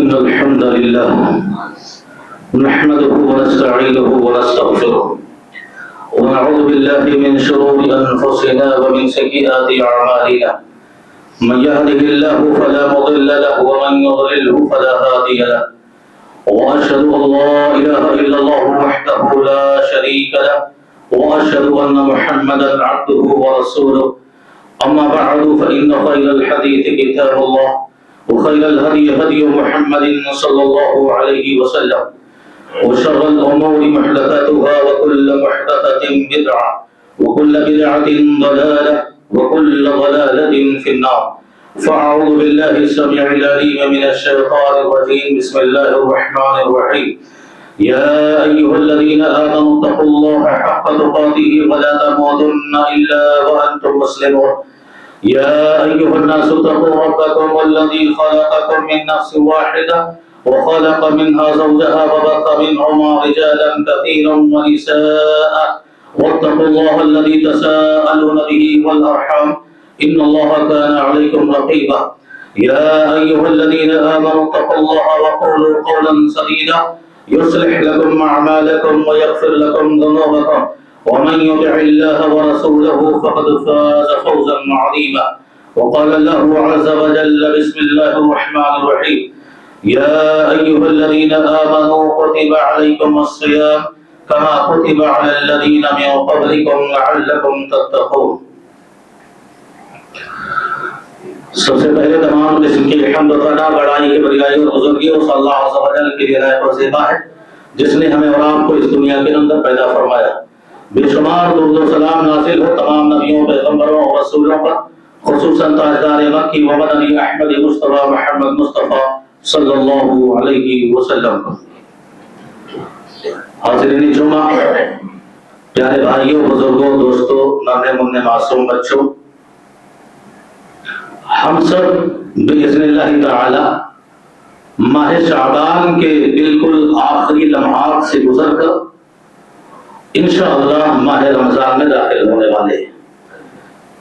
إن الحمد لله نحمده ونستعينه ونستغفره ونعوذ بالله من شرور أنفسنا ومن سيئات أعمالنا من يهده الله فلا مضل له ومن يضلله فلا هادي له وأشهد أن لا إله إلا الله وحده لا شريك له وأشهد أن محمدا عبده ورسوله أما بعد فإن خير الحديث كتاب الله وخير الهدي هدي محمد صلى الله عليه وسلم وشر الأمور محدثاتها وكل محدثة بدعة وكل بدعة ضلالة وكل ضلالة في النار فأعوذ بالله السميع العليم من الشيطان الرجيم بسم الله الرحمن الرحيم يا أيها الذين آمنوا اتقوا الله حق تقاته ولا تموتن إلا وأنتم مسلمون يا أيها الناس اتقوا ربكم الذي خلقكم من نفس واحدة وخلق منها زوجها وبث منهما رجالا كثيرا ونساء واتقوا الله الذي تساءلون به والأرحام إن الله كان عليكم رقيبا يا أيها الذين آمنوا اتقوا الله وقولوا قولا سديدا يصلح لكم أعمالكم ويغفر لكم ذنوبكم ومن يطع الله ورسوله فقد فاز فوزا عظيما وقال الله عز وجل بسم الله الرحمن الرحيم يا أيها الذين آمنوا كتب عليكم الصيام كما كتب على الذين من قبلكم لعلكم تتقون سب سے پہلے تمام قسم کی حمد و ثنا بڑائی کی بڑائی اور بزرگی اس اللہ عز و جل کے لیے لائق اور زیبا ہے جس نے ہمیں اور آپ کو اس دنیا کے اندر پیدا فرمایا. بے شمار درود و سلام نازل ہو تمام نبیوں پیغمبروں اور رسولوں پر خصوصاً تاجدار مکی و مدنی احمد مصطفیٰ محمد مصطفیٰ صلی اللہ علیہ وسلم. حاضرین جمعہ، پیارے بھائیوں، بزرگوں، دوستوں، ننھے منھے معصوم بچوں، ہم سب باذن اللہ تعالی ماہ شعبان کے بالکل آخری لمحات سے گزر کر انشاءاللہ ماہ رمضان میں داخل ہونے والے ہیں.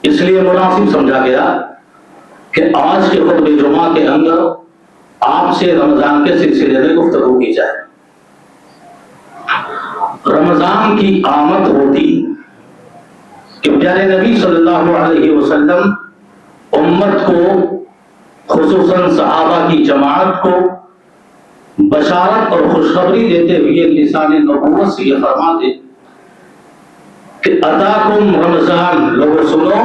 اس لیے مناسب سمجھا گیا کہ آج کے خطبہ جمعہ کے اندر آپ سے رمضان کے سلسلے میں گفتگو کی جائے. رمضان کی آمد ہوتی کہ پیارے نبی صلی اللہ علیہ وسلم امت کو خصوصاً صحابہ کی جماعت کو بشارت اور خوشخبری دیتے ہوئے لسان نبوت سے یہ فرماتے کہ اتاکم رمضان، لوگوں سنو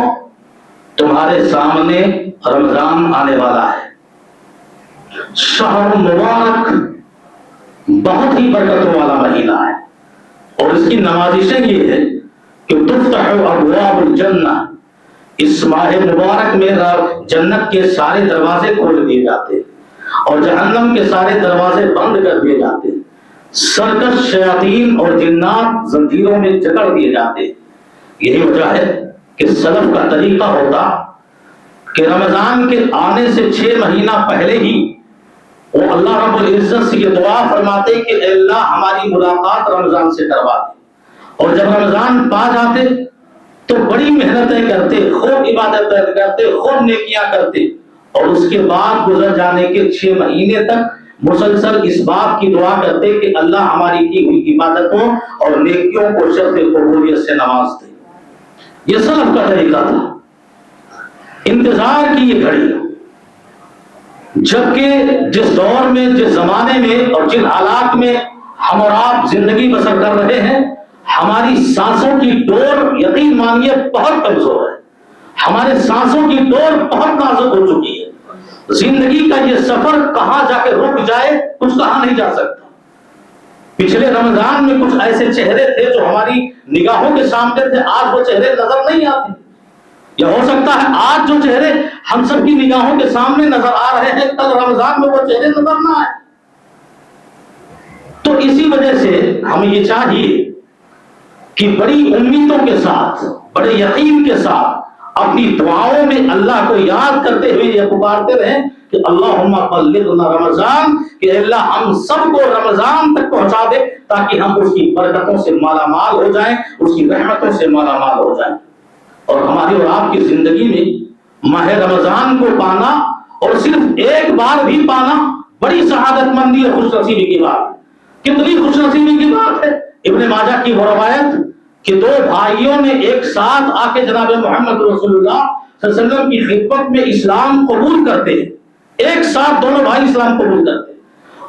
تمہارے سامنے رمضان آنے والا ہے. شہر مبارک، بہت ہی برکتوں والا مہینہ ہے اور اس کی نوازشیں یہ ہے کہ تفتح ابواب الجنہ، اس ماہ مبارک میں جنت کے سارے دروازے کھول دیے جاتے اور جہنم کے سارے دروازے بند کر دیے جاتے. سرکش شیاطین اور جنات زنجیروں میں جکڑ دیے جاتے. یہی وجہ ہے کہ سلف کا طریقہ ہوتا کہ رمضان کے آنے سے 6 مہینہ پہلے ہی وہ اللہ رب العزت سے یہ دعا فرماتے کہ اے اللہ ہماری ملاقات رمضان سے کروا دے. اور جب رمضان پا جاتے تو بڑی محنتیں کرتے، خوب عبادتیں کرتے، خوب نیکیاں کرتے اور اس کے بعد گزر جانے کے 6 مہینے تک مسلسل اس بات کی دعا کرتے کہ اللہ ہماری کی ہوئی عبادتوں اور نیکیوں کو شرط قبولیت سے نواز دے. یہ سلف کا طریقہ تھا. انتظار کی یہ گھڑی، جبکہ جس دور میں، جس زمانے میں اور جن حالات میں ہم اور آپ زندگی بسر کر رہے ہیں، ہماری سانسوں کی ڈور یقین مانیے بہت کمزور ہے. ہمارے سانسوں کی ڈور بہت نازک ہو چکی ہے. زندگی کا یہ سفر کہاں جا کے رک جائے کچھ کہا نہیں جا سکتا. پچھلے رمضان میں کچھ ایسے چہرے تھے جو ہماری نگاہوں کے سامنے تھے، آج وہ چہرے نظر نہیں آتے. یا ہو سکتا ہے آج جو چہرے ہم سب کی نگاہوں کے سامنے نظر آ رہے ہیں کل رمضان میں وہ چہرے نظر نہ آئے. تو اسی وجہ سے ہمیں یہ چاہیے کہ بڑی امیدوں کے ساتھ، بڑے یقین کے ساتھ اپنی دعاؤں میں اللہ کو یاد کرتے ہوئے یہ پکارتے رہیں کہ اللہم بلغنا رمضان، کہ اللہ ہم سب کو رمضان تک پہنچا دے تاکہ ہم اس کی برکتوں سے مالا مال ہو جائیں، اس کی رحمتوں سے مالا مال ہو جائیں. اور ہماری اور آپ کی زندگی میں ماہ رمضان کو پانا اور صرف ایک بار بھی پانا بڑی سعادت مندی اور خوش نصیبی کی بات ہے۔ کتنی خوش نصیبی کی بات ہے۔ ابن ماجہ کی وہ روایت کہ دو بھائیوں نے ایک ساتھ آ کے جناب محمد رسول اللہ صلی اللہ علیہ وسلم کی خدمت میں اسلام قبول کرتے ہیں، ایک ساتھ دونوں بھائی اسلام قبول کرتے ہیں،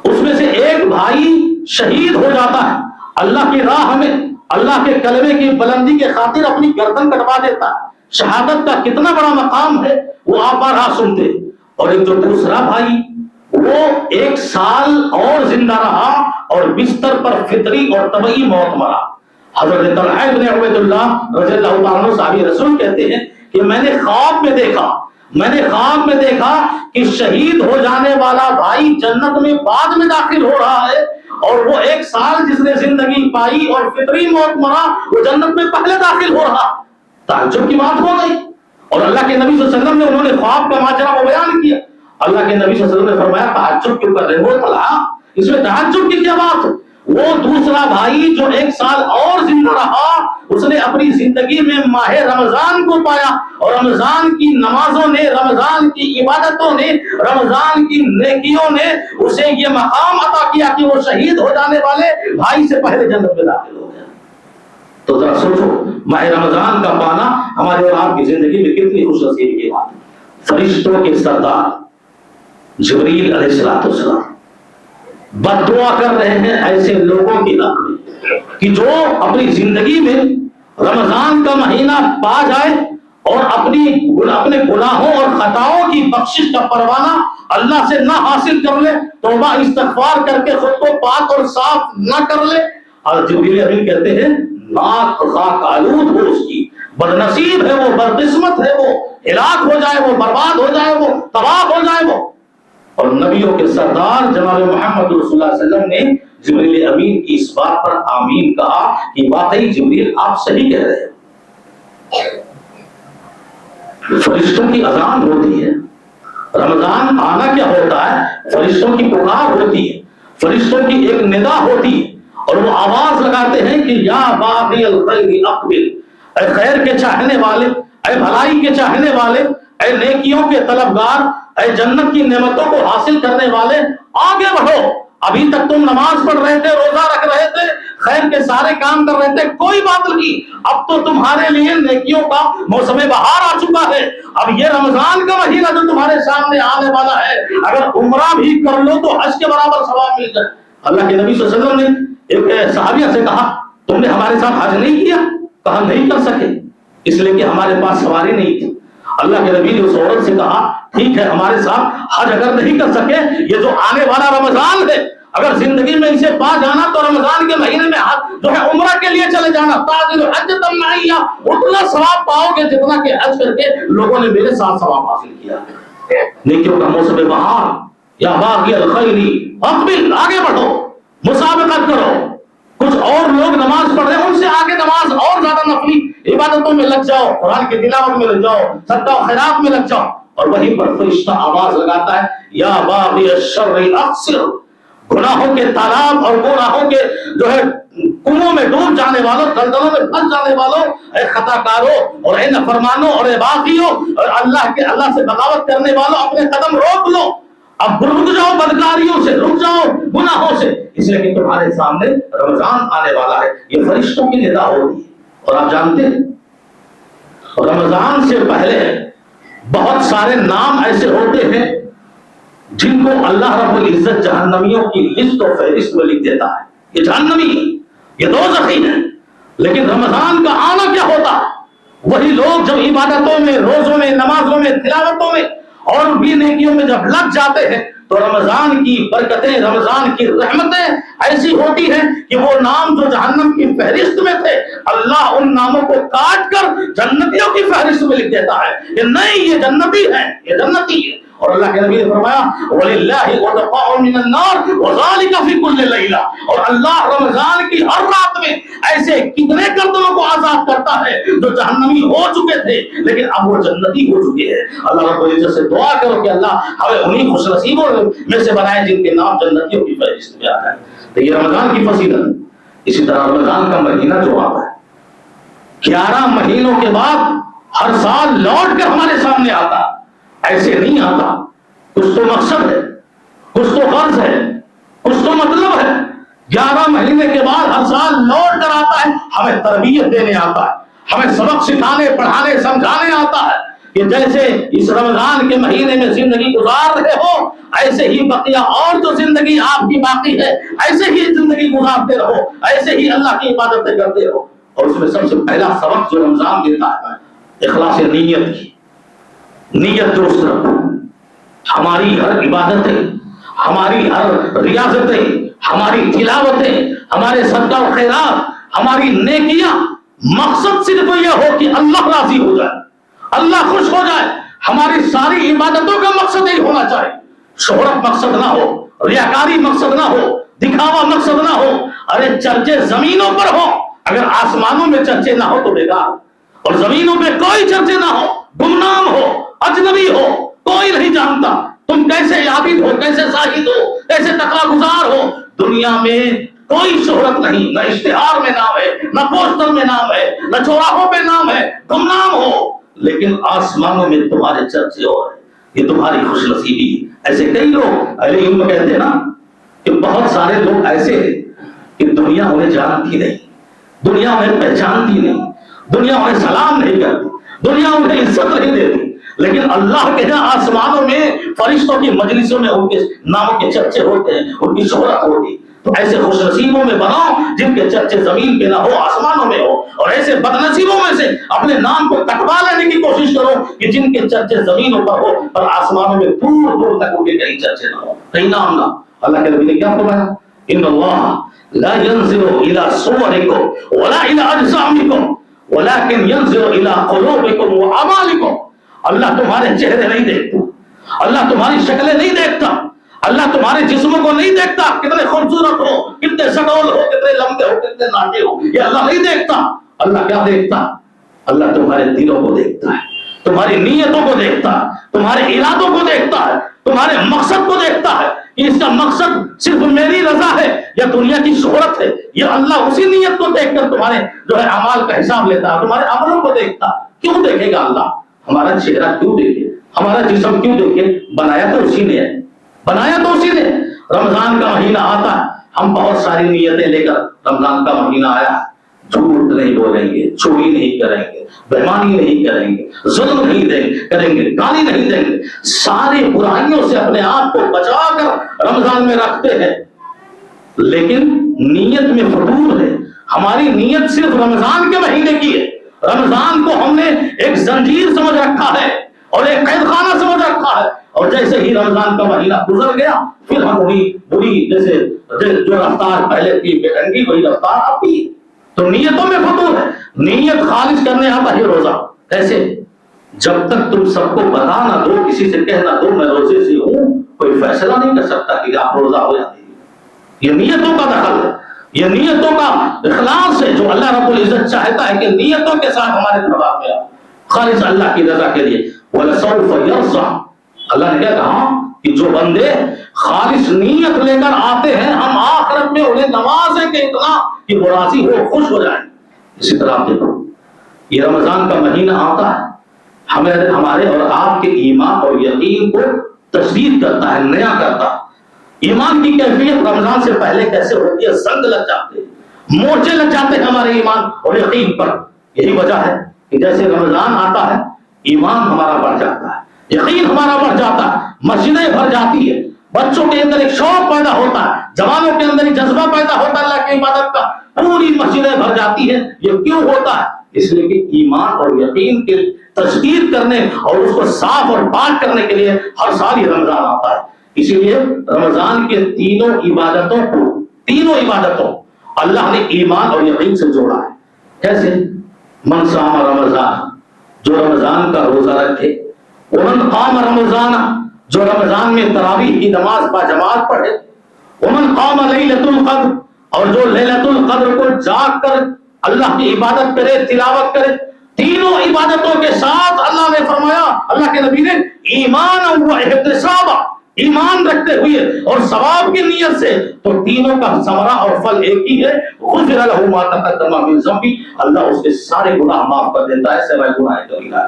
اس میں سے ایک بھائی شہید ہو جاتا ہے، اللہ کی راہ میں اللہ کے کلمے کی بلندی کے خاطر اپنی گردن کٹوا دیتا ہے۔ شہادت کا کتنا بڑا مقام ہے وہ آپ بارہا سنتے ہیں۔ اور ایک جو دوسرا بھائی وہ 1 سال اور زندہ رہا اور بستر پر فطری اور طبعی موت مرا۔ حضرت طلحہ بن عبید اللہ رضی اللہ عنہ صحابی رسول کہتے ہیں کہ میں نے خواب میں دیکھا کہ شہید ہو جانے والا بھائی جنت میں بعد میں داخل ہو رہا ہے، اور وہ 1 سال جس نے زندگی پائی اور فطری موت مرا وہ جنت میں پہلے داخل ہو رہا۔ تعجب کی بات ہو گئی۔ اور اللہ کے نبی صلی اللہ علیہ وسلم نے انہوں نے خواب کا ماجرا وہ بیان کیا۔ اللہ کے نبی صلی اللہ علیہ وسلم نے فرمایا تعجب کیوں کر رہے ہو طلحہ، اس میں تعجب کی کیا بات ہے؟ وہ دوسرا بھائی جو 1 سال اور زندہ رہا اس نے اپنی زندگی میں ماہ رمضان کو پایا، اور رمضان کی نمازوں نے، رمضان کی عبادتوں نے، رمضان کی نیکیوں نے اسے یہ مقام عطا کیا کہ وہ شہید ہو جانے والے بھائی سے پہلے جنت میں داخل ہو گیا۔ تو ذرا سوچو ماہ رمضان کا پانا ہمارے اور آپ کی زندگی میں کتنی خوش نصیبی کی بات ہے۔ فرشتوں کے سردار جبریل علیہ السلام بد دعا کر رہے ہیں ایسے لوگوں کی حق میں کہ جو اپنی زندگی میں رمضان کا مہینہ پا جائے اور اپنے گناہوں اور خطاؤں کی بخشش کا پروانہ اللہ سے نہ حاصل کر لے، توبہ استغفار کر کے خود کو پاک اور صاف نہ کر لے۔ اور جبریل امین کہتے ہیں ناک خاک آلود ہو اس کی، بدنصیب ہے وہ، بدقسمت ہے وہ، ہلاک ہو جائے وہ، برباد ہو جائے وہ، تباہ ہو جائے وہ۔ اور نبیوں کے سردار جناب محمد رسول اللہ صلی اللہ علیہ وسلم نے جبریل امین کی اس بات پر آمین کہا کہ واقعی جبریل آپ صحیح کہہ رہے ہیں۔ فرشتوں کی اذان ہوتی ہے، رمضان آنا کیا ہوتا ہے؟ فرشتوں کی پکار ہوتی ہے، فرشتوں کی ایک ندا ہوتی ہے، اور وہ آواز لگاتے ہیں کہ یا باغی الخیر اقبل، اے خیر کے چاہنے والے، اے بھلائی کے چاہنے والے، اے نیکیوں کے طلبگار، اے جنت کی نعمتوں کو حاصل کرنے والے، آگے بڑھو۔ ابھی تک تم نماز پڑھ رہے تھے، روزہ رکھ رہے تھے، خیر کے سارے کام کر رہے تھے، کوئی بات نہیں، اب تو تمہارے لیے نیکیوں کا موسم بہار آ چکا ہے۔ اب یہ رمضان کا مہینہ جو تمہارے سامنے آنے والا ہے، اگر عمرہ بھی کر لو تو حج کے برابر ثواب مل جائے۔ اللہ کے نبی صلی اللہ علیہ وسلم نے ایک صحابیہ سے کہا تم نے ہمارے ساتھ حج نہیں کیا؟ کہا نہیں کر سکے، اس لیے کہ ہمارے پاس سواری نہیں تھی۔ اللہ کے نبی نے اس عورت سے کہا ٹھیک ہے ہمارے ساتھ حج اگر نہیں کر سکے، یہ جو آنے والا رمضان ہے اگر زندگی میں اسے پا جانا تو رمضان کے مہینے میں جو ہے عمرہ کے لیے چلے جانا، تاجر حج تم معیہ، اتنا ثواب پاؤ گے جتنا کہ حج کر کے لوگوں نے میرے ساتھ ثواب حاصل کیا۔ نیکیوں کا موسم بہار، یا باغی الخیر اقبل، آگے بڑھو، مسابقت کرو۔ کچھ اور لوگ نماز پڑھ رہے ہیں، ان سے آگے نماز اور زیادہ نفلی عبادتوں میں لگ جاؤ، قرآن کی تلاوت میں لگ جاؤ، صدقہ و خیرات میں لگ جاؤ۔ اور وہیں پر فرشتہ آواز لگاتا ہے یا باغی الشر اقصر، گناہوں کے تالاب اور گناہوں کے جو ہے کنویں میں ڈوب جانے والوں، دلدلوں میں پھنس جانے والوں، اے خطا کاروں اور اے نافرمانوں اور اے باغیوں اور اللہ سے بغاوت کرنے والوں، اپنے قدم روک لو، اب رک جاؤ بدکاریوں سے، رک جاؤ گناہوں سے، اس لیے کہ تمہارے سامنے رمضان آنے والا ہے۔ یہ فرشتوں کی ندا ہو رہی ہے۔ اور آپ جانتے ہیں رمضان سے پہلے بہت سارے نام ایسے ہوتے ہیں جن کو اللہ رب العزت جہنمیوں کی لسٹ و فہرست میں لکھ دیتا ہے، یہ جہنمی ہے، یہ دوزخی ہے۔ لیکن رمضان کا آنا کیا ہوتا ہے؟ وہی لوگ جب عبادتوں میں، روزوں میں، نمازوں میں، تلاوتوں میں اور بھی نیکیوں میں جب لگ جاتے ہیں تو رمضان کی برکتیں، رمضان کی رحمتیں ایسی ہوتی ہیں کہ وہ نام جو جہنم کی فہرست میں تھے اللہ ان ناموں کو کاٹ کر جنتیوں کی فہرست میں لکھ دیتا ہے کہ نہیں یہ جنتی ہے، یہ جنتی ہے۔ اور اللہ کے نبی نے فرمایا وَلِلَّهِ عُتَقَاءٌ مِّنَ النَّارِ وَذَلِكَ فِي كُلِّ لَيْلَةٍ، اور اللہ رمضان کی ہر رات میں ایسے کتنے گردنوں کو آزاد کرتا ہے جو جہنمی ہو چکے تھے لیکن اب وہ جنتی ہو چکے ہیں۔ اللہ رب العزت سے دعا کرو کہ اللہ ہمیں انہی خوش نصیبوں میں سے بنائے جن کے نام جنتیوں کی فہرست میں آتا ہے۔ تو یہ رمضان کی فضیلت۔ اسی طرح رمضان کا مہینہ جو آتا ہے 11 مہینوں کے بعد ہر سال لوٹ کر ہمارے سامنے آتا، ایسے نہیں آتا، کچھ تو مقصد ہے، کچھ تو غرض غرض ہے، کچھ تو مطلب ہے۔ 11 مہینے کے بعد ہر سال لوٹ کر آتا ہے، ہمیں تربیت دینے آتا ہے، ہمیں سبق سکھانے پڑھانے سمجھانے آتا ہے کہ جیسے اس رمضان کے مہینے میں زندگی گزار رہے ہو، ایسے ہی بقیہ اور جو زندگی آپ کی باقی ہے ایسے ہی زندگی گزارتے رہو، ایسے ہی اللہ کی عبادتیں کرتے رہو۔ اور اس میں سب سے پہلا سبق جو رمضان دیتا ہے اخلاص نیت کی، نیت درست رکھو۔ ہماری ہر عبادتیں، ہماری ہر ریاضتیں، ہماری تلاوتیں، ہمارے صدقہ و خیرات، ہماری نیکیاں، مقصد صرف یہ ہو کہ اللہ راضی ہو جائے، اللہ خوش ہو جائے۔ ہماری ساری عبادتوں کا مقصد یہی ہونا چاہیے۔ شہرت مقصد نہ ہو، ریاکاری مقصد نہ ہو، دکھاوا مقصد نہ ہو۔ ارے چرچے زمینوں پر ہو، اگر آسمانوں میں چرچے نہ ہو تو بیکار، اور زمینوں پہ کوئی چرچے نہ ہو، گمنام ہو، اجنبی ہو، کوئی نہیں جانتا تم کیسے عابد ہو، کیسے زاہد ہو، کیسے تقوی گزار ہو۔ دنیا میں کوئی شہرت نہیں، نہ اشتہار میں نام ہے، نہ پوسٹر میں نام ہے، نہ چوراہوں پہ نام ہے، گمنام ہو، لیکن آسمانوں میں تمہارے چرچے ہو رہے، یہ تمہاری خوش نصیبی ہے۔ ایسے کئی لوگ اہل علم کہتے ہیں نا کہ بہت سارے لوگ ایسے ہیں کہ دنیا انہیں جانتی نہیں، دنیا انہیں پہچانتی نہیں، دنیا انہیں سلام نہیں کرتی، دنیا انہیں عزت نہیں دیتی، لیکن اللہ کے یہاں آسمانوں میں فرشتوں کی مجلسوں میں ان کے ناموں کے چرچے ہوتے ہیں، ان کی شہرت ہوتی۔ تو ایسے خوش نصیبوں میں بناؤ جن کے چرچے زمین پہ نہ ہو، آسمانوں میں ہو، اور ایسے بد نصیبوں میں سے اپنے نام کو کٹوا لینے کی کوشش کرو کہ جن کے چرچے زمینوں پر ہو اور آسمانوں میں دور دور تک ان کے کہیں چرچے نہ ہو، کہیں نام نہ۔ اللہ کے نبی نے کیا فرمایا؟ ان اللہ لا ينظر الى صوركم ولا الى اجسامكم ولكن ينظر الى قلوبكم واعمالكم۔ اللہ تمہارے چہرے نہیں دیکھتا، اللہ تمہاری شکلیں نہیں دیکھتا، اللہ تمہارے جسموں کو نہیں دیکھتا، کتنے خوبصورت ہو، کتنے سڈول ہو، کتنے لمبے ہو، کتنے ناٹے ہو، یہ اللہ نہیں دیکھتا۔ اللہ کیا دیکھتا؟ اللہ تمہارے دلوں کو دیکھتا ہے، تمہاری نیتوں کو دیکھتا ہے، تمہارے ارادوں کو دیکھتا ہے، تمہارے مقصد کو دیکھتا ہے کہ اس کا مقصد صرف میری رضا ہے یا دنیا کی شہرت ہے۔ یہ اللہ اسی نیت کو دیکھ کر تمہارے جو ہے اعمال کا حساب لیتا ہے، تمہارے عملوں کو دیکھتا ہے۔ کیوں دیکھے گا اللہ؟ ہمارا چہرہ کیوں دیکھے، ہمارا جسم کیوں دیکھے؟ بنایا تو اسی نے ہے، بنایا تو اسی نے۔ رمضان کا مہینہ آتا ہے، ہم بہت ساری نیتیں لے کر رمضان کا مہینہ آیا، جھوٹ نہیں بولیں گے، چوری نہیں کریں گے، بےمانی نہیں کریں گے، ظلم نہیں کریں گے، گالی نہیں دیں گے، ساری برائیوں سے اپنے آپ کو بچا کر رمضان میں رکھتے ہیں، لیکن نیت میں فتور ہے۔ ہماری نیت صرف رمضان کے مہینے کی ہے۔ رمضان کو ہم نے ایک زنجیر سمجھ رکھا ہے اور ایک قید خانہ سمجھ رکھا ہے، اور جیسے ہی رمضان کا مہینہ گزر گیا پھر ہم وہی بری جیسے جو رفتار پہلے تھی بے ڈنگی وہی رفتار اب بھی۔ تو نیتوں میں فتور ہے۔ نیت خالص کرنے آتا ہے روزہ۔ کیسے؟ جب تک تم سب کو بتا نہ دو، کسی سے کہہ نہ دو میں روزے سے ہوں، کوئی فیصلہ نہیں کر سکتا کہ آپ روزہ ہو جاتے ہیں۔ یہ نیتوں کا دخل ہے، یہ نیتوں کا اخلاص ہے جو اللہ رب العزت چاہتا ہے کہ نیتوں کے ساتھ ہمارے طرف میں خالص اللہ کی رضا کے لیے۔ وَلَسَوْفَ يَرْضَىٰ، اللہ نے کیا کہا کہ جو بندے خالص نیت لے کر آتے ہیں ہم آخرت میں انہیں نوازیں کہ اتنا کہ وہ راضی ہو، خوش ہو جائیں۔ اسی طرح آپ دیکھو یہ رمضان کا مہینہ آتا ہے، ہمیں ہمارے اور آپ کے ایمان اور یقین کو تجدید کرتا ہے، نیا کرتا ہے۔ ایمان کی کیفیت رمضان سے پہلے کیسے ہوتی ہے؟ زنگ لگ جاتے ہیں، مورچے لگ جاتے ہیں ہمارے ایمان اور یقین پر۔ یہی وجہ ہے کہ جیسے رمضان آتا ہے ایمان ہمارا بڑھ جاتا ہے، یقین ہمارا بڑھ جاتا ہے، مسجدیں بھر جاتی ہے، بچوں کے اندر ایک شوق پیدا ہوتا ہے، جوانوں کے اندر ایک جذبہ پیدا ہوتا ہے اللہ کی عبادت کا، پوری مسجدیں بھر جاتی ہیں۔ یہ کیوں ہوتا ہے؟ اس لیے کہ ایمان اور یقین کے تجدید کرنے اور اس کو صاف اور پاک کرنے کے لیے ہر سال یہ رمضان آتا ہے۔ اسی لیے رمضان کے تینوں عبادتوں اللہ نے ایمان اور یقین سے جوڑا ہے۔ کیسے؟ من صام رمضان، جو رمضان کا روزہ رکھے، ومن قام رمضان، جو رمضان میں تراویح کی نماز با جماعت پڑھے، ومن قام لیلۃ القدر، اور جو لیلۃ القدر کو جاگ کر اللہ کی عبادت کرے، تلاوت کرے۔ تینوں عبادتوں کے ساتھ اللہ نے فرمایا، اللہ کے نبی نے، ایمان و احتسابا، ایمان رکھتے ہوئے اور ثواب کی نیت سے، تو تینوں کا ثمرہ اور پھل ایک ہی ہے، غفر لہ ما تقدم من ذنبہ، اللہ اس کے سارے گناہ معاف کر دیتا ہے، سوائے گناہ کبیرہ۔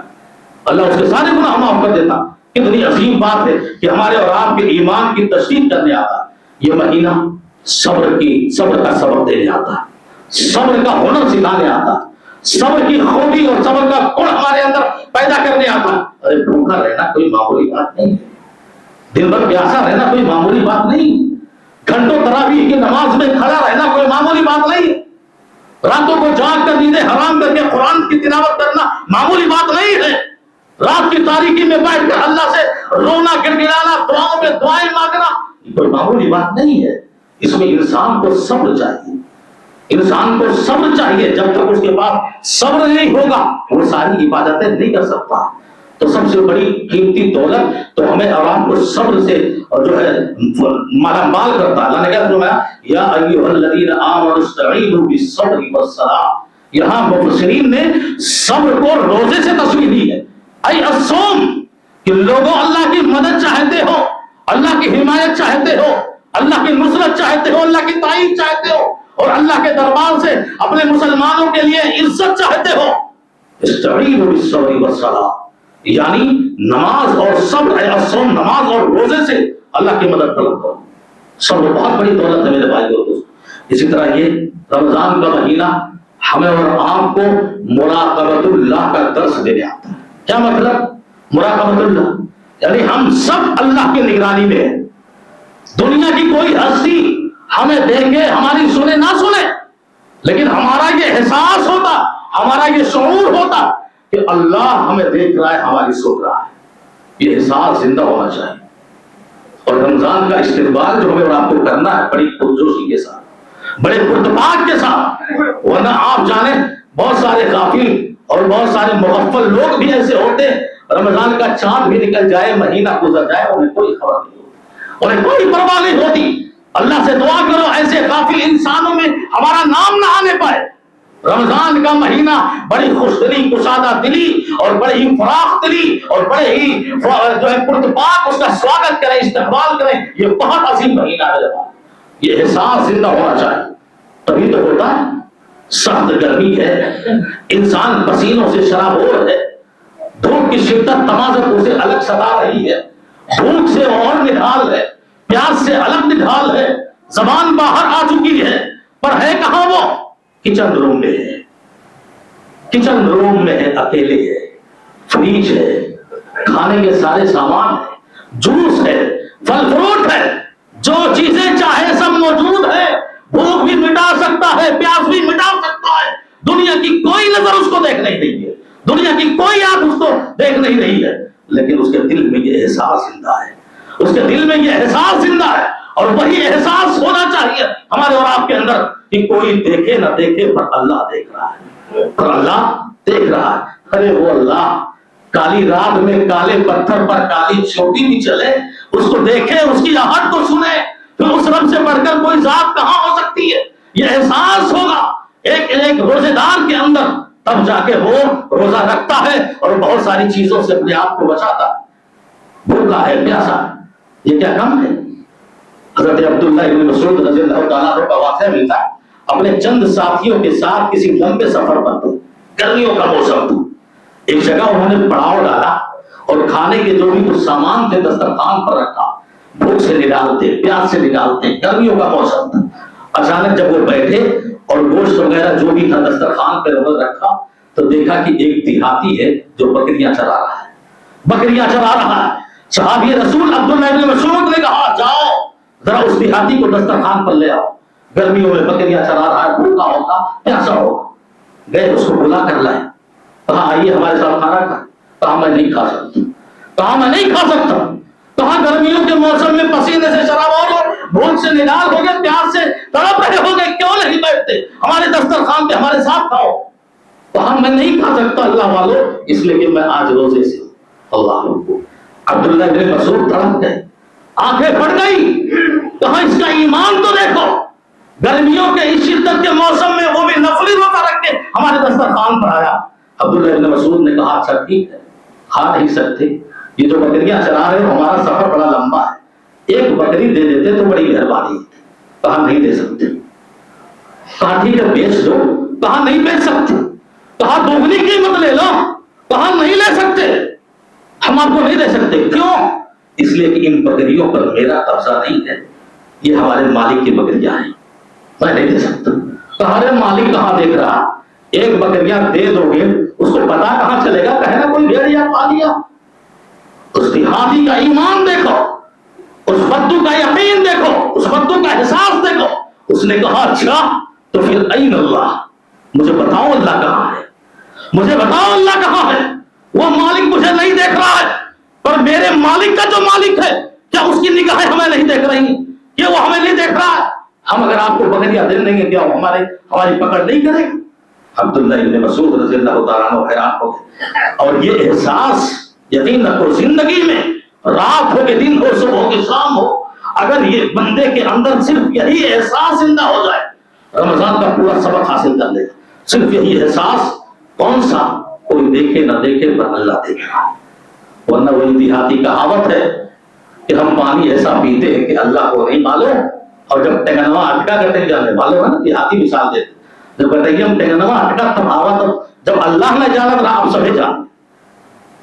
اللہ اس کے سارے گناہ معاف کر دیتا۔ کتنی عظیم بات ہے کہ ہمارے اور آپ کے ایمان کی تشدید کرنے آتا ہے۔ یہ مہینہ صبر کا سبق دینے آتا ہے، صبر کا ہنر سکھانے آتا ہے، صبر کی خوبی اور صبر کا گن ہمارے اندر پیدا کرنے آتا ہے۔ ارے بھوکا رہنا کوئی معمولی بات نہیں ہے، دن بھر پیاسا رہنا کوئی معمولی بات نہیں، گھنٹوں تراویح کی نماز میں کھڑا رہنا کوئی معمولی بات نہیں، راتوں کو جاگ کر نیندیں حرام کر کے قرآن کی تلاوت کرنا معمولی بات نہیں ہے، رات کی تاریکی میں بیٹھ کر اللہ سے رونا گڑگڑانا، دعاؤں میں دعائیں مانگنا کوئی معمولی بات نہیں ہے۔ اس میں انسان کو صبر چاہیے، انسان کو صبر چاہیے، جب تک اس کے پاس صبر نہیں ہوگا وہ ساری عبادتیں نہیں کر سکتا۔ تو سب سے بڑی قیمتی دولت تو ہمیں عوام کو صبر سے اور جو ہے مالا مال کرتا ہے۔ اللہ نے کہا فرمایا یا ایھا الذین آمنوا استعینوا بالصبر والصلاۃ، یہاں مفسرین نے صبر کو روزے سے تشبیہ دی ہے، ای الصوم، کہ لوگوں اللہ کی مدد چاہتے ہو، اللہ کی حمایت چاہتے ہو، اللہ کی نصرت چاہتے ہو، اللہ کی تائید چاہتے ہو اور اللہ کے دربار سے اپنے مسلمانوں کے لیے عزت چاہتے ہو، استعینوا بالصبر والصلاۃ، یعنی نماز اور صبر، الصوم نماز اور روزے سے اللہ کی مدد طلب کرو۔ صبر بہت بڑی دولت ہے میرے بھائی اور دوستو۔ اسی طرح یہ رمضان کا مہینہ ہمیں اور آپ کو مراقبۃ اللہ کا درس دینے آتا ہے۔ کیا مطلب مراقبۃ اللہ؟ یعنی ہم سب اللہ کی نگرانی میں ہیں، دنیا کی کوئی ہستی ہمیں دیکھے ہماری سنے نہ سنے، لیکن ہمارا یہ احساس ہوتا، ہمارا یہ شعور ہوتا کہ اللہ ہمیں دیکھ رہا ہے، ہماری سن رہا ہے، یہ احساس زندہ ہونا چاہیے۔ اور رمضان کا استقبال جو ہمیں اور آپ کو کرنا ہے بڑی پرجوشی کے ساتھ، بڑے پرتپاک کے ساتھ، ورنہ آپ جانیں بہت سارے غافل اور بہت سارے مغفل لوگ بھی ایسے ہوتے ہیں، رمضان کا چاند بھی نکل جائے، مہینہ گزر جائے، انہیں کوئی خبر نہیں ہوتی، انہیں کوئی پرواہ نہیں ہوتی۔ اللہ سے دعا کرو ایسے غافل انسانوں میں ہمارا نام نہ آنے پائے۔ رمضان کا مہینہ بڑی خوش دلی، کشادہ دلی اور بڑے ہی فراخ دلی اور بڑے ہی جو ہے پرتپاک اس کا سواگت کریں، استقبال کریں، یہ بہت عظیم مہینہ ہے۔ یہ احساس زندہ ہونا چاہیے، تبھی تو ہوتا ہے۔ سخت گرمی ہے، انسان پسینوں سے شرابور ہے، دھوپ کی شدت تمازت اسے الگ ستا رہی ہے، بھوک سے اور نڈھال ہے، پیاس سے الگ نڈھال ہے، زبان باہر آ چکی ہے، پر ہے کہاں وہ؟ کچن روم میں ہے، کچن روم میں ہے، اکیلے ہے، فریج ہے، کھانے کے سارے سامان ہے، جوس ہے، پھل فروٹ ہے، جو چیزیں چاہے سب موجود ہے، بھوک بھی مٹا سکتا ہے، پیاس بھی مٹا سکتا ہے، دنیا کی کوئی نظر اس کو دیکھ نہیں رہی ہے، دنیا کی کوئی آنکھ اس کو دیکھ نہیں رہی ہے، لیکن اس کے دل میں یہ احساس زندہ ہے، اس کے دل میں یہ احساس زندہ ہے، اور وہی احساس ہونا چاہیے ہمارے اور آپ کے اندر کہ کوئی دیکھے نہ دیکھے پر اللہ دیکھ رہا ہے، پر اللہ دیکھ رہا ہے۔ ارے وہ اللہ کالی رات میں کالے پتھر پر کالی چوٹی بھی چلے، اس کو دیکھے، اس کی آہٹ کو سنے، پھر اس رب سے بڑھ کر کوئی ذات کہاں ہو سکتی ہے؟ یہ احساس ہوگا ایک ایک روزے دار کے اندر، تب جا کے وہ روزہ رکھتا ہے اور بہت ساری چیزوں سے اپنے آپ کو بچاتا ہے۔ بھوکا ہے، پیاسا ہے، یہ کیا کم ہے؟ حضرت عبداللہ ابن مسعود رضی اللہ تعالیٰ عنہ کا واقعہ ملتا ہے، اپنے چند ساتھیوں کے ساتھ کسی لمبے سفر پر تھے، گرمیوں کا موسم تھا، ایک جگہ انہوں نے پڑاؤ ڈالا اور کھانے کے جو بھی کچھ سامان تھے دسترخوان پر رکھا، بھوک سے نڈالتے، پیاس سے نڈالتے، گرمیوں کا موسم تھا۔ اچانک جب وہ بیٹھے اور گوشت وغیرہ جو بھی تھا دسترخوان پر انہوں نے رکھا تو دیکھا کہ ایک دیہاتی ہے جو بکریاں چرا رہا ہے، بکریاں چرا رہا ہے۔ صحابی رسول عبداللہ ابن مسعود نے کہا جاؤ ذرا اس دیہاتی کو دسترخوان پر لے آؤ، گرمیوں میں بکریاں چرا رہا ہے، بھوکا ہوگا، پیاسا ہوگا۔ گئے اس کو بلا کر لائے، کہا آئیے ہمارے ساتھ کھانا کھائیں، کہا میں نہیں کھا سکتا، کہا میں نہیں کھا سکتا، کہا گرمیوں کے موسم میں پسینے سے شرابور ہو، بھوک سے نڈال ہو گئے، پیاس سے تڑپ رہے ہو گئے، کیوں نہیں بیٹھتے ہمارے دسترخوان پہ ہمارے ساتھ کھاؤ؟ کہا میں نہیں کھا سکتا اللہ والوں، اس لیے کہ میں آج روزے سے ہوں۔ اللہ کو عبداللہ ابن مسعود تڑپ گئے، آنکھیں پھٹ گئی، کہا اس کا ایمان تو دیکھو، گرمیوں کے اس شدت کے موسم میں وہ بھی نفلی روزہ رکھ کے ہمارے دسترخوان پر آیا۔ عبداللہ ابن مسعود نے کہا اچھا ٹھیک ہے، کھا نہیں سکتے، یہ جو بکریاں چرا رہے ہو ہمارا سفر بڑا لمبا ہے، ایک بکری دے دیتے تو بڑی مہربانی ہوتی۔ کہا نہیں دے سکتے، کہا ٹھیک ہے بیچ دو، کہا نہیں بیچ سکتے، کہا دوگنی قیمت لے لو، کہا نہیں لے سکتے، ہم آپ کو نہیں دے سکتے۔ کیوں؟ اس لیے کہ ان بکریوں پر میرا قبضہ نہیں ہے، یہ ہمارے مالک کی بکریاں ہیں، میں نہیں دے سکتا. ارے مالک کہاں دیکھ رہا، ایک بکریاں دے دو گے اس کو پتا کہاں چلے گا، کہے نا کوئی بھیڑیا پا لیا. اس دیہاتی کا ایمان دیکھو، اس بدو کا یقین دیکھو، اس بدو کا احساس دیکھو. اس نے کہا اچھا تو پھر این اللہ، مجھے بتاؤ اللہ کہاں ہے، مجھے بتاؤ اللہ کہاں ہے. وہ مالک مجھے نہیں دیکھ رہا ہے، پر میرے مالک کا جو مالک ہے کیا اس کی نگاہیں ہمیں نہیں دیکھ رہی، کیا وہ ہمیں نہیں دیکھ رہا ہے؟ ہم اگر آپ کو بکریاں دے دیں گے کیا وہ ہماری پکڑ نہیں کرے گا؟ عبداللہ ابن مسعود رضی اللہ تعالیٰ عنہ حیران ہو گئے. اور یہ احساس یقین رکھو زندگی میں رات ہو کہ دن ہو، صبح ہو کہ شام ہو، اگر یہ بندے کے اندر صرف یہی احساس زندہ ہو جائے رمضان کا پورا سبق حاصل کر لے گا. صرف یہی احساس، کون سا؟ کوئی دیکھے نہ دیکھے پر اللہ دیکھ رہا ہے. ورنہ وہی دیہاتی کہاوت ہے کہ ہم پانی ایسا پیتے ہیں کہ اللہ کو نہیں معلوم، اور جب ٹنگنوا اٹکا کرتے جانے معلوم ہے نا، دیہاتی مثال دیتے جب بتائیے ہم ٹنگنوا اٹکا تب آوا، تو جب اللہ نے جانا تھا آپ سبھی جانے.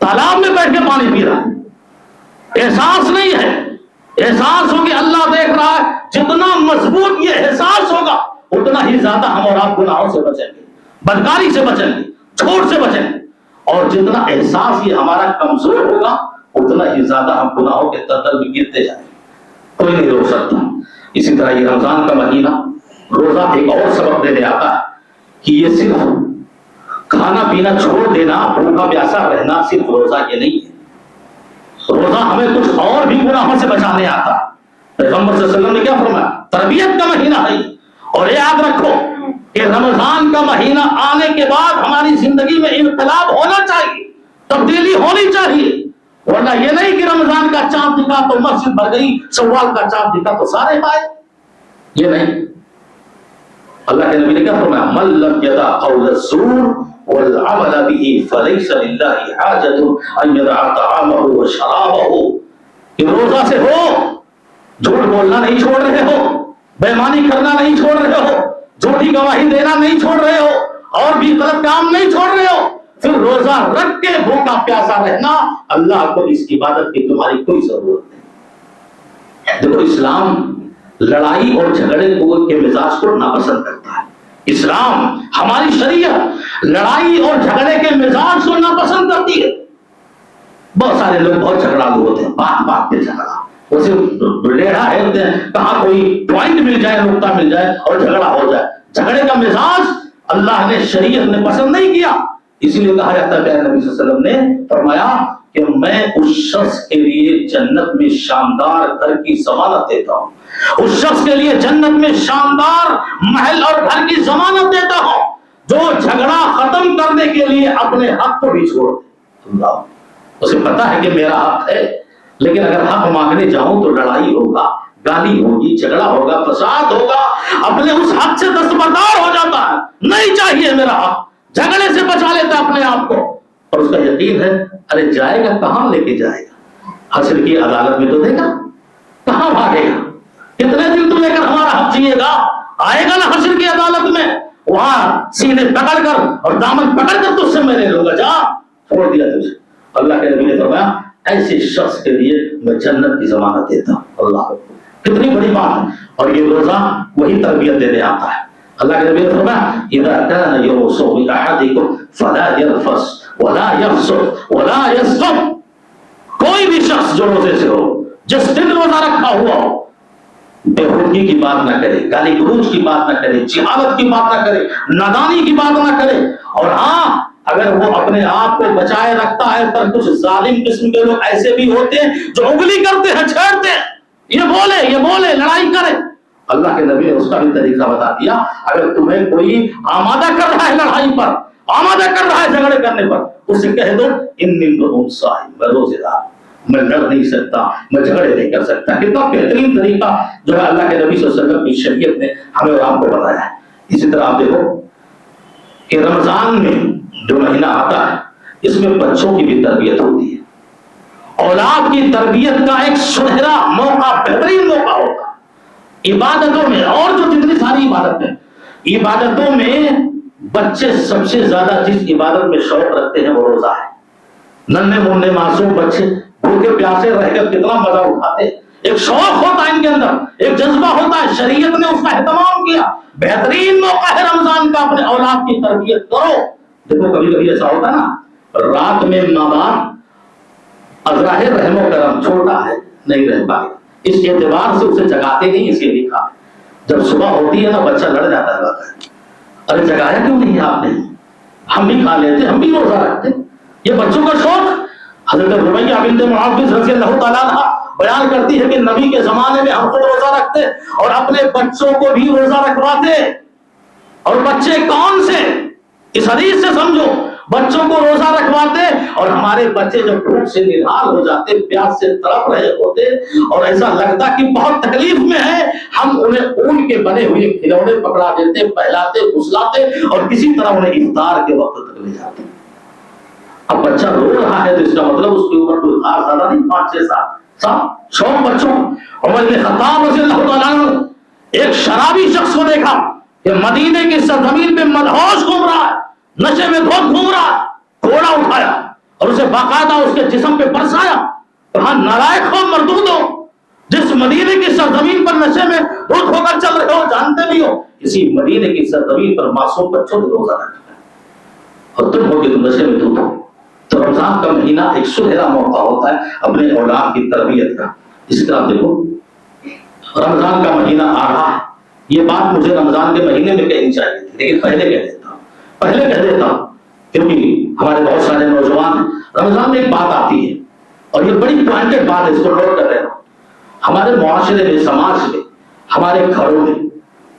تالاب میں بیٹھ کے پانی پی رہا ہے، احساس نہیں ہے. احساس ہو کہ اللہ دیکھ رہا ہے. جتنا مضبوط یہ احساس ہوگا اتنا ہی زیادہ ہم اور آپ گناہوں سے بچیں گے، بدکاری سے بچیں گے، جھوٹ سے بچیں گے. اور جتنا احساس یہ ہمارا کمزور ہوگا اتنا ہی زیادہ ہم گناہوں کے تتر میں گرتے جائیں گے. کوئی نہیں روک سکتا. اسی طرح یہ رمضان کا مہینہ روزہ ایک اور سبق دینے آتا ہے کہ یہ صرف کھانا پینا چھوڑ دینا، بھوکا پیاسا رہنا صرف روزہ یہ نہیں ہے. روزہ ہمیں کچھ اور بھی گناہوں سے بچانے آتا ہے. پیغمبر صلی اللہ علیہ وسلم نے کیا فرمایا؟ تربیت کا مہینہ ہے. اور یاد رکھو کہ رمضان کا مہینہ آنے کے بعد ہماری زندگی میں انقلاب ہونا چاہیے، تبدیلی ہونی چاہیے. ورنہ یہ نہیں کہ رمضان کا چاند دکھا تو مسجد بھر گئی، شوال کا چاند دکھا تو سارے پائے. یہ نہیں. اللہ کے نبی نے کیا فرمایا؟ من لم يدع قول الزور والعمل به فليس لله حاجة ان يدع طعامه وشرابه. کہ روزہ سے ہو، جھوٹ بولنا نہیں چھوڑ رہے ہو، بےمانی کرنا نہیں چھوڑ رہے ہو، جھوٹی گواہی دینا نہیں چھوڑ رہے ہو، اور بھی غلط کام نہیں چھوڑ رہے ہو، پھر روزہ رکھ کے بھوکا پیاسا رہنا، اللہ کو اس عبادت کی تمہاری کوئی ضرورت نہیں. دیکھو اسلام لڑائی اور جھگڑے کے مزاج کو ناپسند کرتا ہے. اسلام ہماری شریعت لڑائی اور جھگڑے کے مزاج کو ناپسند کرتی ہے. بہت سارے لوگ بہت جھگڑالو ہوتے ہیں، بات بات پہ جھگڑا، وہ صرف ریڑھا ہے کہاں کوئی پوائنٹ مل جائے، نقطہ مل جائے اور جھگڑا ہو جائے. جھگڑے کا مزاج اللہ نے، شریعت نے پسند نہیں کیا. اسی لیے کہا جاتا ہے کہ نبی صلی اللہ علیہ وسلم نے فرمایا کہ میں اس شخص کے لیے جنت میں شاندار گھر کی ضمانت دیتا ہوں، اس شخص کے لیے جنت میں شاندار محل اور گھر کی ضمانت دیتا ہوں جو جھگڑا ختم کرنے کے لیے اپنے حق کو بھی چھوڑ دے. اللہ، اسے پتا ہے کہ میرا حق ہے، لیکن اگر حق مانگنے جاؤں تو لڑائی ہوگا، گالی ہوگی، جھگڑا ہوگا، فساد ہوگا، اپنے اس حق سے دستبردار ہو جاتا ہے. نہیں چاہیے میرا حق، جھگڑے سے بچا لیتا اپنے آپ کو. اور اس کا یقین ہے ارے جائے گا کہاں لے کے جائے گا؟ حشر کی عدالت میں تو دے گا، کہاں بھاگے گا؟ کتنے دن تو لے کر ہمارا حق چاہیے گا؟ آئے گا نا حشر کی عدالت میں، وہاں سینے پکڑ کر اور دامن پکڑ کر تجھ سے میں لے لوں گا، جا، چھوڑ دیا تجھے. اللہ کے نبی نے فرمایا ایسے شخص کے لیے میں جنت کی ضمانت دیتا ہوں. اللہ، کتنی بڑی بات ہے. اور یہ روزہ وہی تربیت دینے آتا ہے. اللہ کے نبی نے فرمایا اذا كان يوم صوم احدكم فلا يرفث ولا يفسق ولا يسخط. کوئی بھی شخص جو روزے سے ہو، جس دن روزہ رکھا ہوا ہو، بےہودگی کی بات نہ کرے، گالی گلوچ کی بات نہ کرے، جہالت کی بات نہ کرے، نادانی کی بات نہ کرے. اور ہاں اگر وہ اپنے آپ کو بچائے رکھتا ہے، پر کچھ ظالم قسم کے لوگ ایسے بھی ہوتے ہیں جو انگلی کرتے ہیں، چھیڑتے ہیں، یہ بولے لڑائی کرے. اللہ کے نبی نے اس کا بھی طریقہ بتا دیا. اگر تمہیں کوئی آمادہ کر رہا ہے لڑائی پر، آمادہ کر رہا ہے جھگڑے کرنے پر، اسے کہہ دو ان صائم، میں روزے دار، میں لڑ نہیں سکتا، میں جھگڑے نہیں کر سکتا. کتنا بہترین طریقہ جو ہے اللہ کے نبی صلی اللہ علیہ وسلم کی شریعت نے ہمیں اور آپ کو بتایا ہے. اسی طرح آپ دیکھو کہ رمضان میں جو مہینہ آتا ہے اس میں بچوں کی بھی تربیت ہوتی ہے. اولاد کی تربیت کا ایک سنہرا موقع، بہترین موقع ہوتا ہے. عبادتوں میں اور جو جتنی ساری عبادت ہے، عبادتوں میں بچے سب سے زیادہ جس عبادت میں شوق رکھتے ہیں وہ روزہ ہے. ننھے منھے معصوم بچے بھوکے پیاسے رہ کر کتنا مزہ اٹھاتے ہیں. ایک شوق ہوتا ہے ان کے اندر، ایک جذبہ ہوتا ہے، شریعت نے اس کا اہتمام کیا۔ بہترین موقع ہے رمضان کا، اپنے اولاد کی تربیت کرو۔ دیکھو کبھی کبھی ایسا ہوتا ہے نا، رات میں ماں باپ ظاہر رحم و کرم چھوٹا ہے نہیں رہ پائے، اس اعتبار سے اسے جگاتے نہیں، اس لیے لکھا جب صبح ہوتی ہے نا بچہ لڑ جاتا ہے، ارے جگایا کیوں نہیں آپ نے، ہم بھی کھا لیتے، ہم بھی روزہ رکھتے۔ یہ بچوں کا شوق۔ حضرت ربیعہ بنت معاویہ رضی اللہ تعالیٰ عنہ بیان کرتی ہے کہ نبی کے زمانے میں ہم خود روزہ رکھتے اور اپنے بچوں کو بھی روزہ رکھواتے۔ اور بچے کون سے، اس حدیث سے سمجھو، بچوں کو روزہ رکھواتے اور ہمارے بچے جب بھوک سے نڈھال ہو جاتے، پیاس سے تڑپ رہے ہوتے اور ایسا لگتا کہ بہت تکلیف میں ہے، ہم انہیں اون کے بنے ہوئے کھلونے پکڑا دیتے، پہلاتے، پھسلاتے اور کسی طرح انہیں افطار کے وقت تک لے جاتے۔ اب بچہ رو رہا ہے تو اس کا مطلب اس کی عمر کوئی خاص زیادہ نہیں، 5-6 سال۔ شوق بچوں۔ عمر بن خطاب رضی اللہ تعالیٰ عنہ ایک شرابی شخص کو دیکھا کہ مدینے کی سرزمین پہ مدہوش گھوم رہا ہے، نشے میں دھوت گھوم رہا ہے، گھوڑا اٹھایا اور اسے باقاعدہ اس کے جسم پہ برسایا، کہا نالائق ہو، مردود ہو، جس مدینے کی سرزمین پر نشے میں دھوت ہو کر چل رہے ہو، جانتے بھی ہو اسی مدینے کی سرزمین پر معصوم بچوں نے روزہ رکھا ہے اور تم ہو کہ تم نشے میں دھوت ہو۔ تو رمضان کا مہینہ ایک سنہرا موقع ہوتا ہے اپنے اولاد کی تربیت کا۔ اس طرح دیکھو رمضان کا مہینہ آ رہا ہے، یہ بات مجھے رمضان کے مہینے میں کہنی چاہیے تھی لیکن پہلے کہہ دیتا ہوں کیونکہ ہمارے بہت سارے نوجوان ہیں۔ رمضان میں ایک بات آتی ہے اور یہ بڑی پوائنٹڈ بات ہے، اس کو نوٹ کر رہے ہیں۔ ہمارے معاشرے میں، سماج میں، ہمارے گھروں میں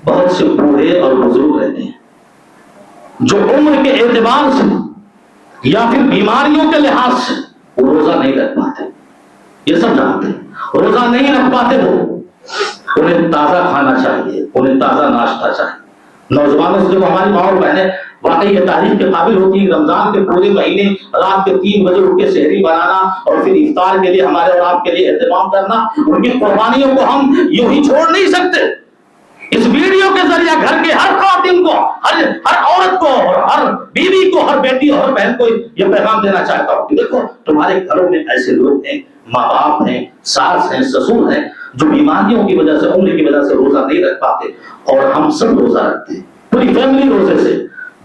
بہت سے بوڑھے اور بزرگ رہتے ہیں جو عمر کے اعتبار سے یا پھر بیماریوں کے لحاظ سے وہ روزہ نہیں رکھ پاتے، یہ سب جانتے ہیں، روزہ نہیں رکھ پاتے۔ وہ انہیں تازہ کھانا چاہیے، انہیں تازہ ناشتہ چاہیے۔ نوجوانوں سے جو ہماری ماں اور بہنیں واقعی یہ تعریف کے قابل ہوتی ہیں، رمضان کے پورے مہینے رات کے 3 بجے اٹھ کے سحری بنانا اور پھر افطار کے لیے ہمارے اور آپ کے لیے اہتمام کرنا، ان کی قربانیوں کو ہم یوں ہی چھوڑ نہیں سکتے۔ اس ویڈیو کے ذریعے گھر کے ہر خواتین کو، ہر عورت کو، ہر بیوی کو، ہر بیٹی اور ہر بہن کو یہ پیغام دینا چاہتا ہوں کہ دیکھو تمہارے گھروں میں ایسے لوگ ہیں، ماں باپ ہیں، ساس ہیں، سسر ہیں، جو بیماریوں کی وجہ سے، عمر کی وجہ سے روزہ نہیں رکھ پاتے اور ہم سب روزہ رکھتے ہیں، پوری فیملی روزے سے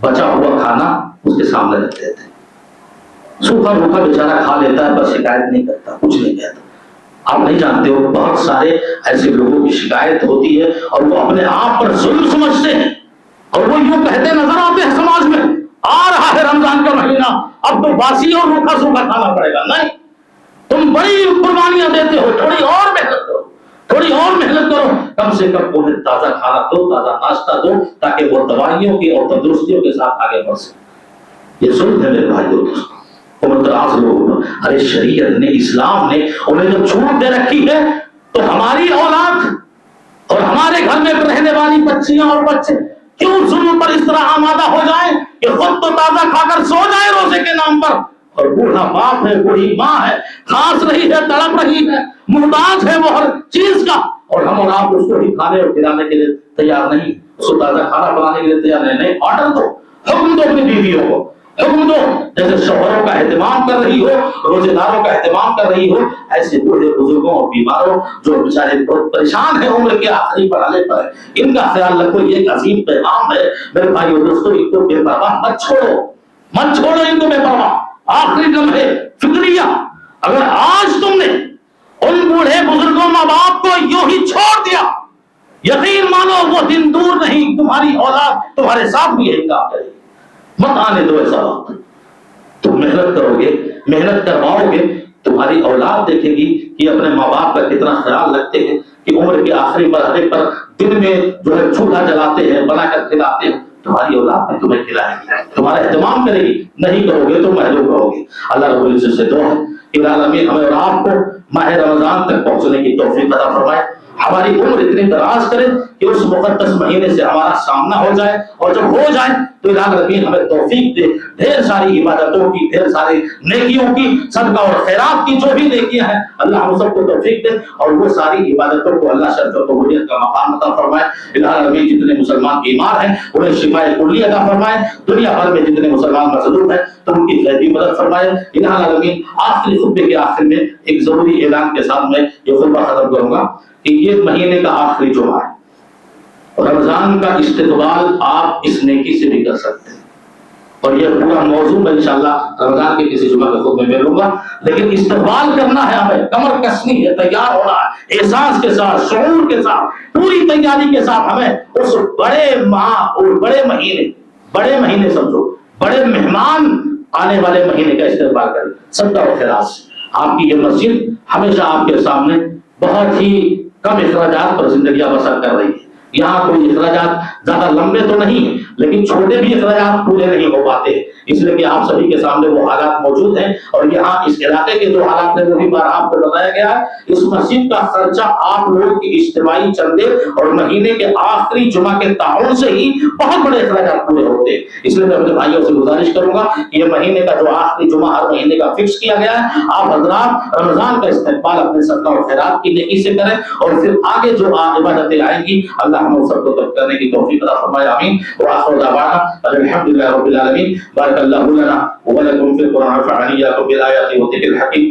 بچا ہوا کھانا اس کے سامنے رکھ دیتے ہیں، سوکھا روکھا بیچارہ کھا لیتا ہے، بس شکایت نہیں کرتا، کچھ نہیں کہتا۔ آپ نہیں جانتے ہو بہت سارے ایسے لوگوں کی شکایت ہوتی ہے اور وہ اپنے آپ پر ظلم سمجھتے ہیں اور وہ یوں کہتے نظر آتے ہیں سماج میں، آ رہا ہے رمضان کا مہینہ، اب تو باسی اور روکھا سوکھا کھانا پڑے گا۔ نہیں، تم بڑی قربانیاں دیتے ہو، تھوڑی اور محنت کرو، تھوڑی اور محنت کرو، کم سے کم انہیں تازہ کھانا دو، تازہ ناشتہ دو تاکہ وہ دوائیوں کی اور تندرستیوں کے ساتھ آگے بڑھ سکے۔ یہ ظلم ہے میرے بھائیو دوستو۔ متراز لوگ، ارے شریعت نے، اسلام نے انہیں جو چھوٹ دے رکھی ہے تو ہماری اولاد اور ہمارے گھر میں رہنے والی بچیاں اور بچے کیوں ظلم پر اس طرح آمادہ ہو جائیں کہ خود تو تازہ کھا کر سو جائے روزے کے نام پر، اور بوڑھا باپ ہے، بوڑھی ماں ہے، کھانس رہی ہے، تڑپ رہی ہے، محتاج ہے وہ ہر چیز کا، اور ہم اور آپ اس کو ہی کھانے اور کھلانے کے لیے تیار نہیں، اس کو تازہ کھانا بنانے کے لیے تیار نہیں۔ آرڈر دو، حکم دو اپنی بیویوں کو، حکم دو جیسے شوہروں کا اہتمام کر رہی ہو، روزے داروں کا اہتمام کر رہی ہو، ایسے بوڑھے بزرگوں اور بیماروں جو بیچارے بہت پریشان ہیں عمر کے آخری مرحلے پر، ان کا خیال رکھو۔ یہ ایک عظیم پیغام ہے میرے بھائیو دوستو، ان کو بے پرواہ مت چھوڑو، مت چھوڑو ان کو بے پرواہ۔ آخری لمحے فکریہ اگر آج تم نے ان بوڑھے بزرگوں ماں باپ کو یوں ہی چھوڑ دیا، یقین مانو وہ دن دور نہیں، تمہاری اولاد تمہارے ساتھ بھی یہی کام کرے گی۔ مت آنے دو ایسا وقت، تم محنت کرو گے، محنت کرواؤ گے، تمہاری اولاد دیکھے گی کہ اپنے ماں باپ کا کتنا خیال رکھتے ہیں، کہ عمر کے آخری مرحلے پر دن میں جو ہے چولہا جلاتے ہیں، بنا کر کھلاتے ہیں، تمہاری اولاد بھی تمہیں کھلائے گی، تمہارا اہتمام کرے گی۔ نہیں کرو گے تو محروم رہو گے۔ اللہ رب العزت سے دعا ہے کہ العالمین ہمیں اور آپ کو ماہ رمضان تک پہنچنے کی توفیق عطا فرمائے، ہماری عمر اتنی دراز کرے کہ اس مقدس مہینے سے ہمارا سامنا ہو جائے، اور جب ہو جائے تو الہ العالمین ہمیں توفیق دے ڈھیر ساری عبادتوں کی، ڈھیر ساری نیکیوں کی، صدقہ اور خیرات کی جو بھی نیکیاں ہیں اللہ ہم سب کو توفیق دے، اور وہ ساری عبادتوں کو اللہ شرف و قبولیت کا مقام عطا فرمائے۔ الہ العالمین جتنے مسلمان بیمار ہیں انہیں شفاء کلی عطا فرمائے، دنیا بھر میں جتنے مسلمان مظلوم ہیں تو ان کی غیبی مدد فرمائے۔ الہ العالمین آخری خطبے کے آخر میں ایک ضروری اعلان کے ساتھ میں یہ خطبہ ختم کروں گا کہ یہ مہینے کا آخری جمعہ ہے، رمضان کا استقبال آپ اس نیکی سے بھی کر سکتے ہیں، اور یہ پورا موضوع میں انشاءاللہ رمضان کے کسی جمعہ کے خطبے میں لوں گا، لیکن استقبال کرنا ہے، ہمیں کمر کسنی ہے، تیار ہونا ہے، احساس کے ساتھ، شعور کے ساتھ، پوری تیاری کے ساتھ ہمیں اس بڑے ماہ اور بڑے مہینے سمجھو، بڑے مہمان آنے والے مہینے کا استقبال کریں صدقہ و خیرات سے۔ آپ کی یہ مسجد ہمیشہ آپ کے سامنے بہت ہی کم اخراجات پر زندگیاں بسر کر رہی ہے، یہاں کوئی اخراجات زیادہ لمبے تو نہیں ہیں لیکن چھوٹے بھی اخراجات پورے نہیں ہو پاتے، اس لیے کہ آپ سبھی کے سامنے وہ حالات موجود ہیں، اور یہاں اس علاقے کے جو حالات ہیں وہ بھی بار آپ کو بتایا گیا ہے۔ اس مسجد کا خرچہ آپ لوگوں کی اجتماعی چندے اور مہینے کے آخری جمعہ کے تعاون سے ہی بہت بڑے اخراجات پورے ہوتے ہیں، اس لیے میں اپنے بھائیوں سے گزارش کروں گا کہ یہ مہینے کا جو آخری جمعہ ہر مہینے کا فکس کیا گیا ہے، آپ حضرات رمضان کا استقبال اپنے صدقہ اور خیرات کی نیکی سے کریں، اور پھر آگے جو عبادتیں آئیں گی اللہ ہم سب کو تب کرنے کی توفیق عطا فرمائے، آمین۔ وآخر دعوانا الحمدللہ رب العالمین۔ بارک اللہ لنا ولکم فی القرآن فعنیاکم بالآیات والذکر الحکیم۔